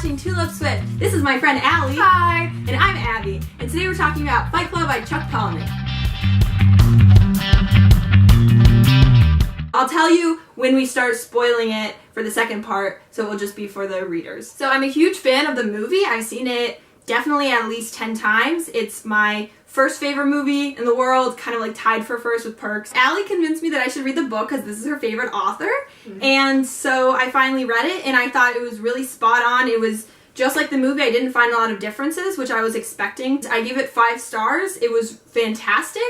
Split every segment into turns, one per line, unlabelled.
watching Tulipswift. This is my friend Allie.
Hi.
And I'm Abby. And today we're talking about Fight Club by Chuck Palahniuk. I'll tell you when we start spoiling it for the second part, so it will just be for the readers. So I'm a huge fan of the movie. I've seen it definitely at least 10 times. It's my first favorite movie in the world, kind of like tied for first with Perks. Allie convinced me that I should read the book because this is her favorite author. And so I finally read it and I thought it was really spot on. It was just like the movie. I didn't find a lot of differences, which I was expecting. I gave it 5 stars. It was fantastic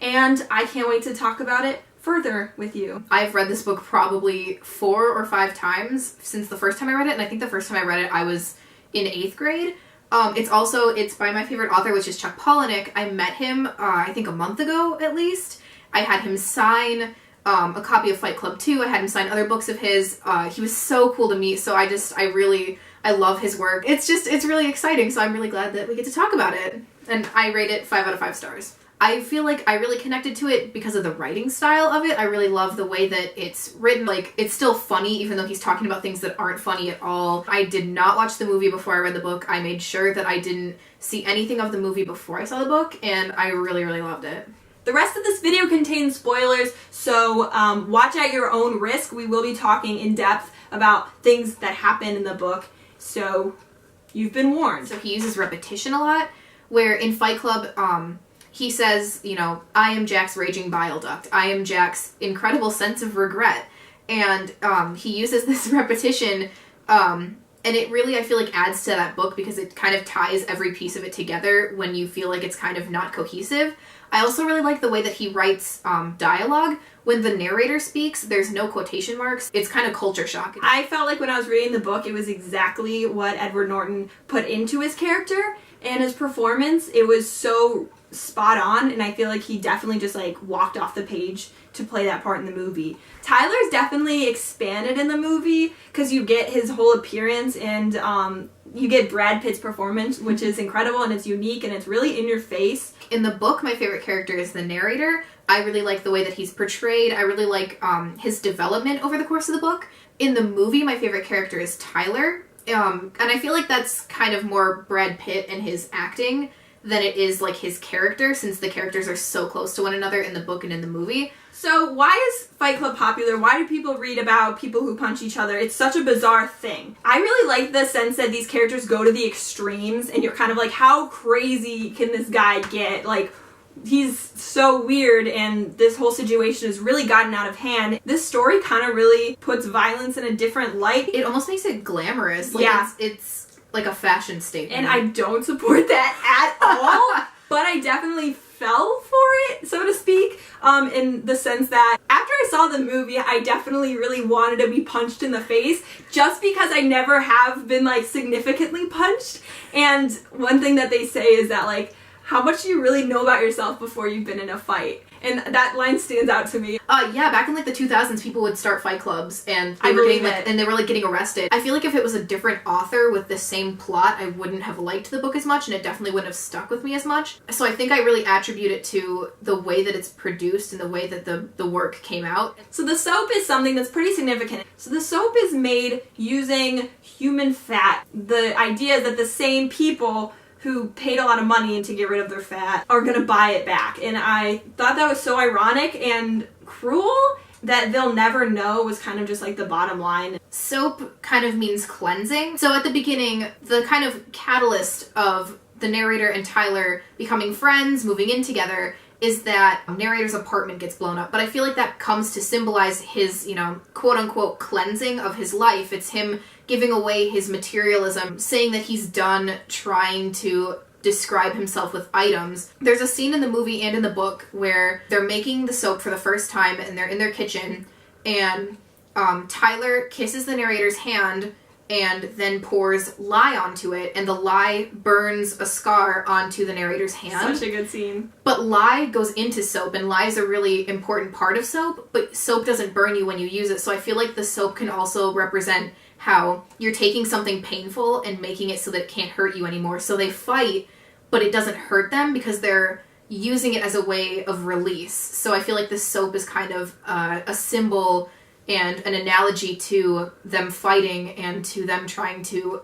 and I can't wait to talk about it further with you.
I've read this book probably 4 or 5 times since the first time I read it, and I think the first time I read it I was in 8th grade. It's by my favorite author, which is Chuck Palahniuk. I met him, I think a month ago at least. I had him sign a copy of Fight Club 2. I had him sign other books of his. He was so cool to meet, so I love his work. It's really exciting, so I'm really glad that we get to talk about it. And I rate it 5 out of 5 stars. I feel like I really connected to it because of the writing style of it. I really love the way that it's written. Like, it's still funny even though he's talking about things that aren't funny at all. I did not watch the movie before I read the book. I made sure that I didn't see anything of the movie before I saw the book, and I really, really loved it.
The rest of this video contains spoilers, so watch at your own risk. We will be talking in depth about things that happen in the book, so you've been warned.
So he uses repetition a lot, where in Fight Club, he says, you know, I am Jack's raging bile duct. I am Jack's incredible sense of regret. And he uses this repetition, and it really, I feel like, adds to that book because it kind of ties every piece of it together when you feel like it's kind of not cohesive. I also really like the way that he writes dialogue. When the narrator speaks, there's no quotation marks. It's kind of culture shock.
I felt like when I was reading the book, it was exactly what Edward Norton put into his character and his performance. It was so spot on, and I feel like he definitely just like walked off the page to play that part in the movie. Tyler's definitely expanded in the movie because you get his whole appearance and you get Brad Pitt's performance, which is incredible and it's unique and it's really in your face.
In the book, my favorite character is the narrator. I really like the way that he's portrayed. I really like his development over the course of the book. In the movie, my favorite character is Tyler. And I feel like that's kind of more Brad Pitt and his acting than it is like his character, since the characters are so close to one another in the book and in the movie.
So why is Fight Club popular? Why do people read about people who punch each other? It's such a bizarre thing. I really like the sense that these characters go to the extremes and you're kind of like, how crazy can this guy get? Like, he's so weird and this whole situation has really gotten out of hand. This story kind of really puts violence in a different light.
It almost makes it glamorous. Like,
yeah.
It's like a fashion statement.
And I don't support that at all, but I definitely fell for it, so to speak, in the sense that after I saw the movie, I definitely really wanted to be punched in the face, just because I never have been, like, significantly punched. And one thing that they say is that, like, how much do you really know about yourself before you've been in a fight? And that line stands out to me.
Yeah, back in like the 2000s, people would start fight clubs and
they
were getting arrested. I feel like if it was a different author with the same plot, I wouldn't have liked the book as much, and it definitely wouldn't have stuck with me as much. So I think I really attribute it to the way that it's produced and the way that the work came out.
So the soap is something that's pretty significant. So the soap is made using human fat. The idea is that the same people who paid a lot of money to get rid of their fat are gonna buy it back. And I thought that was so ironic and cruel that they'll never know was kind of just like the bottom line.
Soap kind of means cleansing. So at the beginning, the kind of catalyst of the narrator and Tyler becoming friends, moving in together, is that narrator's apartment gets blown up. But I feel like that comes to symbolize his, you know, quote-unquote cleansing of his life. It's him giving away his materialism, saying that he's done trying to describe himself with items. There's a scene in the movie and in the book where they're making the soap for the first time and they're in their kitchen, and Tyler kisses the narrator's hand and then pours lye onto it, and the lye burns a scar onto the narrator's hand.
Such a good scene.
But lye goes into soap, and lye is a really important part of soap, but soap doesn't burn you when you use it, so I feel like the soap can also represent how you're taking something painful and making it so that it can't hurt you anymore. So they fight, but it doesn't hurt them because they're using it as a way of release. So I feel like the soap is kind of a symbol and an analogy to them fighting and to them trying to,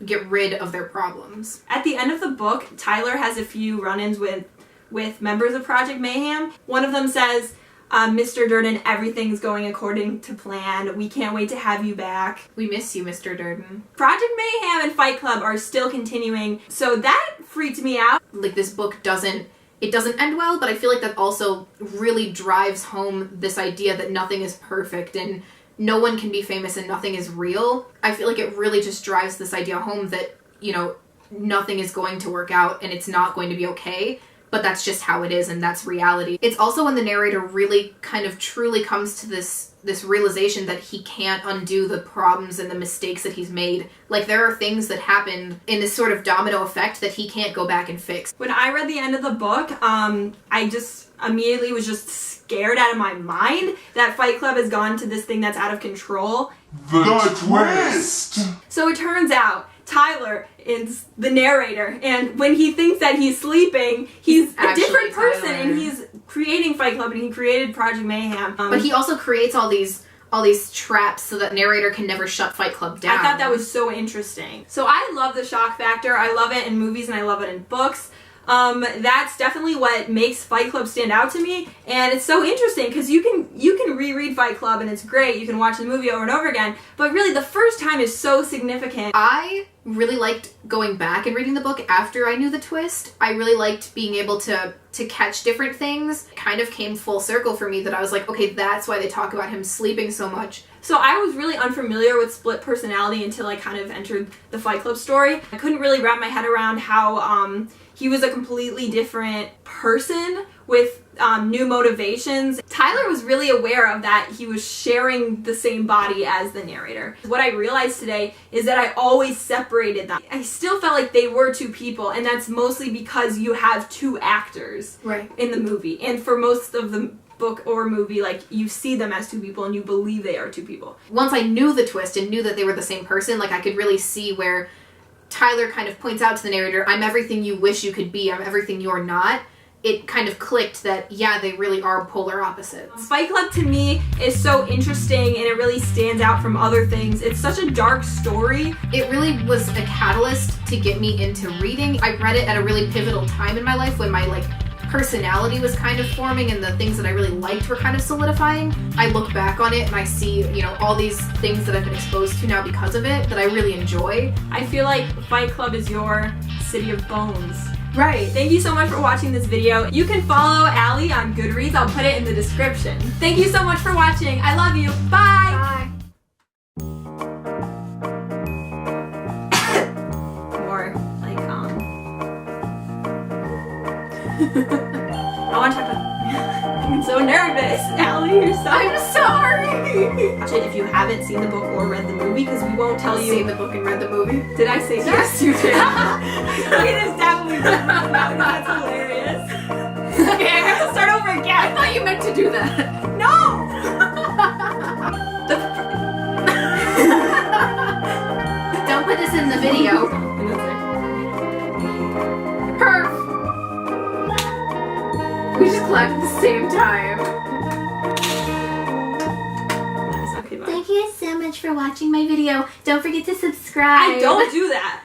get rid of their problems.
At the end of the book, Tyler has a few run-ins with members of Project Mayhem. One of them says, Mr. Durden, everything's going according to plan. We can't wait to have you back.
We miss you, Mr. Durden.
Project Mayhem and Fight Club are still continuing, so that freaked me out.
Like, this book doesn't end well, but I feel like that also really drives home this idea that nothing is perfect and no one can be famous and nothing is real. I feel like it really just drives this idea home that, nothing is going to work out and it's not going to be okay. But that's just how it is, and that's reality. It's also when the narrator really kind of truly comes to this realization that he can't undo the problems and the mistakes that he's made. Like, there are things that happen in this sort of domino effect that he can't go back and fix.
When I read the end of the book, I just immediately was just scared out of my mind that Fight Club has gone to this thing that's out of control.
The twist!
So it turns out Tyler is the narrator, and when he thinks that he's sleeping, he's a different person,
Tyler.
and he's creating Fight Club, and he created Project Mayhem.
But he also creates all these traps so that narrator can never shut Fight Club down.
I thought that was so interesting. So I love the shock factor. I love it in movies, and I love it in books. That's definitely what makes Fight Club stand out to me, and it's so interesting because you can reread Fight Club and it's great. You can watch the movie over and over again, but really the first time is so significant.
I really liked going back and reading the book after I knew the twist. I really liked being able to catch different things. It kind of came full circle for me that I was like, okay, that's why they talk about him sleeping so much.
So I was really unfamiliar with split personality until I kind of entered the Fight Club story. I couldn't really wrap my head around how he was a completely different person with new motivations. Tyler was really aware of that. He was sharing the same body as the narrator. What I realized today is that I always separated them. I still felt like they were two people, and that's mostly because you have two actors in the movie. And for most of the book or movie, like, you see them as two people and you believe they are two people.
Once I knew the twist and knew that they were the same person, like, I could really see where Tyler kind of points out to the narrator, I'm everything you wish you could be, I'm everything you're not. It kind of clicked that, yeah, they really are polar opposites.
Fight Club to me is so interesting, and it really stands out from other things. It's such a dark story.
It really was a catalyst to get me into reading. I read it at a really pivotal time in my life when my, personality was kind of forming and the things that I really liked were kind of solidifying. I look back on it and I see, all these things that I've been exposed to now because of it that I really enjoy.
I feel like Fight Club is your City of Bones.
Right.
Thank you so much for watching this video. You can follow Allie on Goodreads. I'll put it in the description. Thank you so much for watching. I love you. Bye. More I want to talk about. I'm so nervous. Allie, you're so.
I'm sorry.
Watch it if you haven't seen the book or read the movie, because we won't tell you.
Seen the book and read the movie?
Did I say
yes? You did.
Okay, this definitely doesn't know. That's hilarious. Okay, I have to start over again.
I thought you meant to do that.
No.
Don't put this in the video. Perf. We just clapped at the same time.
Okay, bye.
Thank you so much for watching my video. Don't forget to subscribe.
I don't do that.